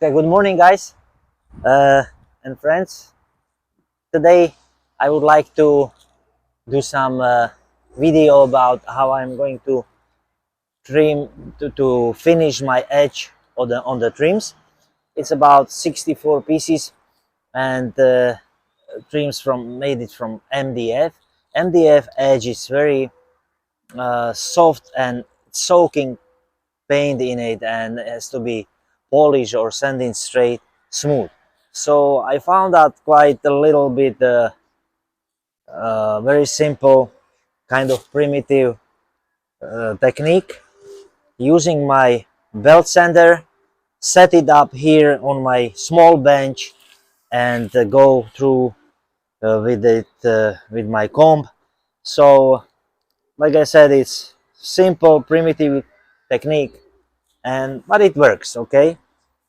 Okay, good morning, guys and friends. Today, I would like to do some video about how I'm going to trim to finish my edge on the trims. It's about 64 pieces and trims made it from MDF. MDF edge is very soft and soaking paint in it, and it has to be polished or sanded straight smooth. So I found out quite a little bit very simple kind of primitive technique using my belt sander, set it up here on my small bench and go through with it with my comb. So like I said, it's simple primitive technique, but it works. Okay,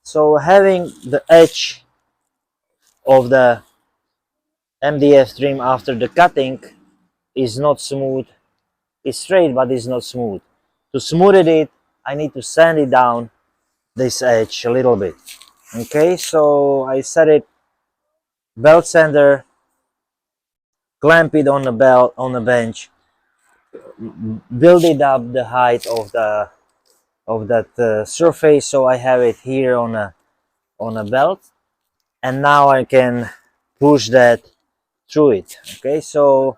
so having the edge of the MDF trim after the cutting is not smooth. It's straight, but it's not smooth. To smooth it, I need to sand it down this edge a little bit. Okay, so I set it belt sander, clamp it on the belt on the bench, build it up the height of that surface, so I have it here on a belt, and now I can push that through it. Okay, so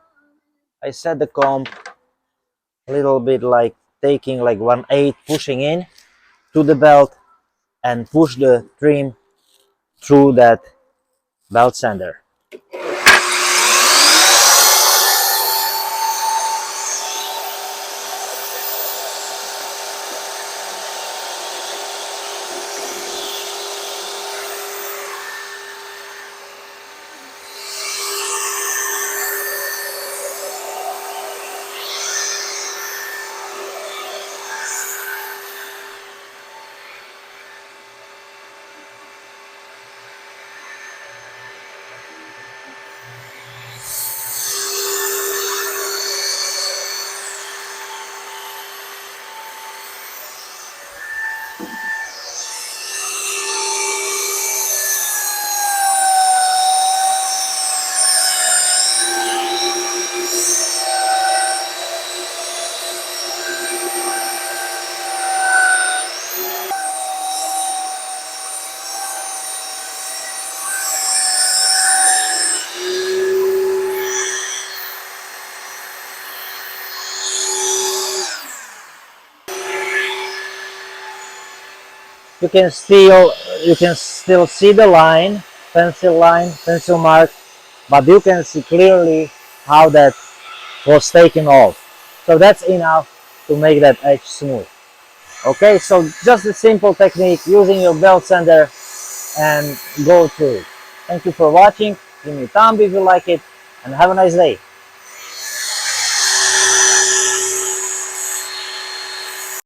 I set the comb a little bit like taking like 1/8, pushing in to the belt and push the trim through that belt sander. You can still see the line, pencil mark, but you can see clearly how that was taken off. So that's enough to make that edge smooth. Okay, so just a simple technique using your belt sander and go through it. Thank you for watching. Give me a thumb if you like it, and have a nice day.